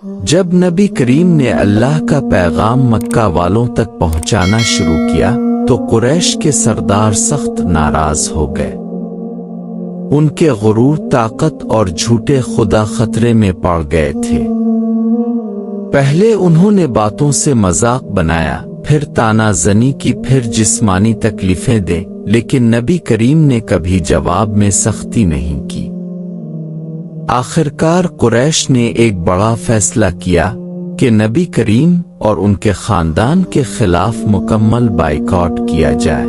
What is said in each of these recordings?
جب نبی کریم نے اللہ کا پیغام مکہ والوں تک پہنچانا شروع کیا تو قریش کے سردار سخت ناراض ہو گئے۔ ان کے غرور، طاقت اور جھوٹے خدا خطرے میں پڑ گئے تھے۔ پہلے انہوں نے باتوں سے مذاق بنایا، پھر طعنہ زنی کی، پھر جسمانی تکلیفیں دیں، لیکن نبی کریم نے کبھی جواب میں سختی نہیں کی۔ آخرکار قریش نے ایک بڑا فیصلہ کیا کہ نبی کریم اور ان کے خاندان کے خلاف مکمل بائیکاٹ کیا جائے۔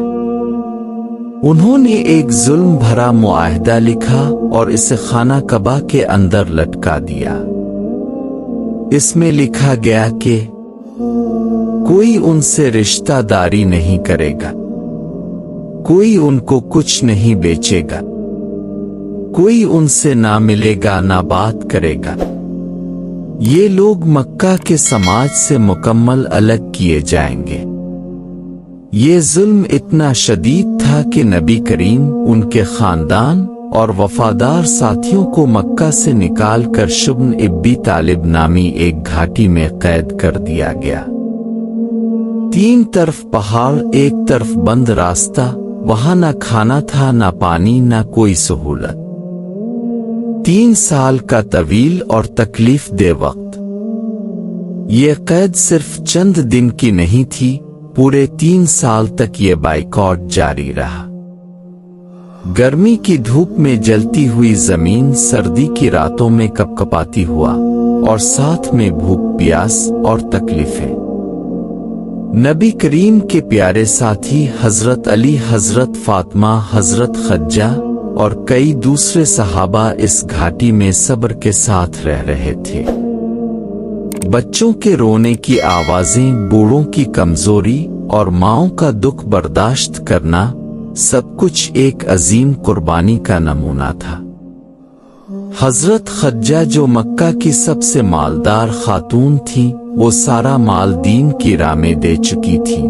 انہوں نے ایک ظلم بھرا معاہدہ لکھا اور اسے خانہ کعبہ کے اندر لٹکا دیا۔ اس میں لکھا گیا کہ کوئی ان سے رشتہ داری نہیں کرے گا، کوئی ان کو کچھ نہیں بیچے گا، کوئی ان سے نہ ملے گا نہ بات کرے گا۔ یہ لوگ مکہ کے سماج سے مکمل الگ کیے جائیں گے۔ یہ ظلم اتنا شدید تھا کہ نبی کریم، ان کے خاندان اور وفادار ساتھیوں کو مکہ سے نکال کر شبن ابی طالب نامی ایک گھاٹی میں قید کر دیا گیا۔ 3 طرف پہاڑ، ایک طرف بند راستہ، وہاں نہ کھانا تھا نہ پانی نہ کوئی سہولت۔ 3 سال کا طویل اور تکلیف دہ وقت۔ یہ قید صرف چند دن کی نہیں تھی، پورے 3 سال تک یہ بائیکاٹ جاری رہا۔ گرمی کی دھوپ میں جلتی ہوئی زمین، سردی کی راتوں میں کپکپاتی ہوا، اور ساتھ میں بھوک، پیاس اور تکلیفیں۔ نبی کریم کے پیارے ساتھی حضرت علی، حضرت فاطمہ، حضرت خدیجہ اور کئی دوسرے صحابہ اس گھاٹی میں صبر کے ساتھ رہ رہے تھے۔ بچوں کے رونے کی آوازیں، بوڑھوں کی کمزوری اور ماؤں کا دکھ برداشت کرنا، سب کچھ ایک عظیم قربانی کا نمونہ تھا۔ حضرت خدیجہ، جو مکہ کی سب سے مالدار خاتون تھیں، وہ سارا مال دین کی راہ میں دے چکی تھیں۔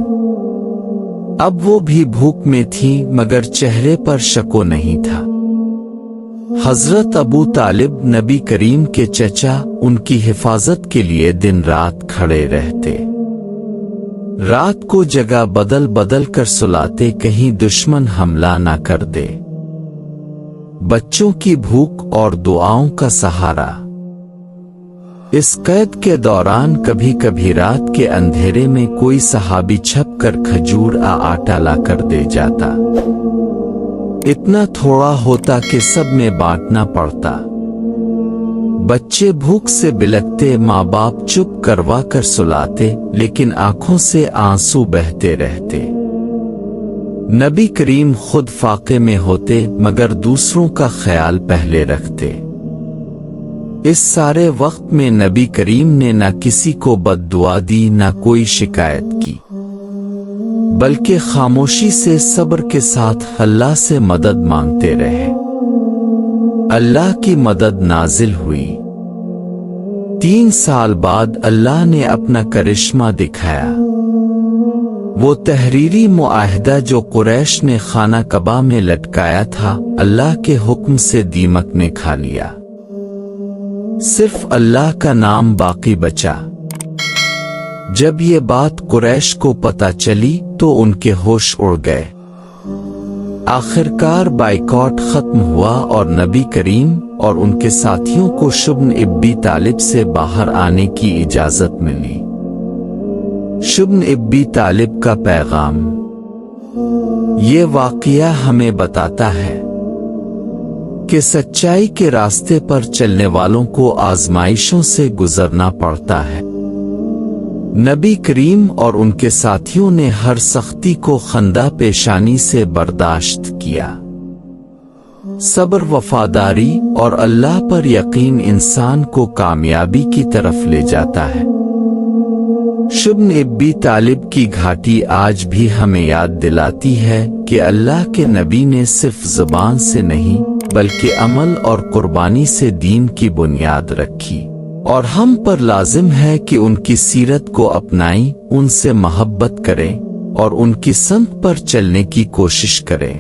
اب وہ بھی بھوک میں تھیں، مگر چہرے پر شکو نہیں تھا۔ حضرت ابو طالب، نبی کریم کے چچا، ان کی حفاظت کے لیے دن رات کھڑے رہتے۔ رات کو جگہ بدل بدل کر سلاتے، کہیں دشمن حملہ نہ کر دے۔ بچوں کی بھوک اور دعاؤں کا سہارا۔ اس قید کے دوران کبھی کبھی رات کے اندھیرے میں کوئی صحابی چھپ کر کھجور آٹا لا کر دے جاتا۔ اتنا تھوڑا ہوتا کہ سب میں بانٹنا پڑتا۔ بچے بھوک سے بلکتے، ماں باپ چپ کروا کر سلاتے، لیکن آنکھوں سے آنسو بہتے رہتے۔ نبی کریم خود فاقے میں ہوتے، مگر دوسروں کا خیال پہلے رکھتے۔ اس سارے وقت میں نبی کریم نے نہ کسی کو بد دعا دی، نہ کوئی شکایت کی، بلکہ خاموشی سے صبر کے ساتھ اللہ سے مدد مانگتے رہے۔ اللہ کی مدد نازل ہوئی۔ 3 سال بعد اللہ نے اپنا کرشمہ دکھایا۔ وہ تحریری معاہدہ جو قریش نے خانہ کعبہ میں لٹکایا تھا، اللہ کے حکم سے دیمک نے کھا لیا۔ صرف اللہ کا نام باقی بچا۔ جب یہ بات قریش کو پتہ چلی تو ان کے ہوش اڑ گئے۔ آخرکار بائیکاٹ ختم ہوا اور نبی کریم اور ان کے ساتھیوں کو شبن ابی طالب سے باہر آنے کی اجازت ملی۔ شبن ابی طالب کا پیغام۔ یہ واقعہ ہمیں بتاتا ہے کہ سچائی کے راستے پر چلنے والوں کو آزمائشوں سے گزرنا پڑتا ہے۔ نبی کریم اور ان کے ساتھیوں نے ہر سختی کو خندہ پیشانی سے برداشت کیا۔ صبر، وفاداری اور اللہ پر یقین انسان کو کامیابی کی طرف لے جاتا ہے۔ شبن ابی طالب کی گھاٹی آج بھی ہمیں یاد دلاتی ہے کہ اللہ کے نبی نے صرف زبان سے نہیں بلکہ عمل اور قربانی سے دین کی بنیاد رکھی، اور ہم پر لازم ہے کہ ان کی سیرت کو اپنائیں، ان سے محبت کریں اور ان کی سمت پر چلنے کی کوشش کریں۔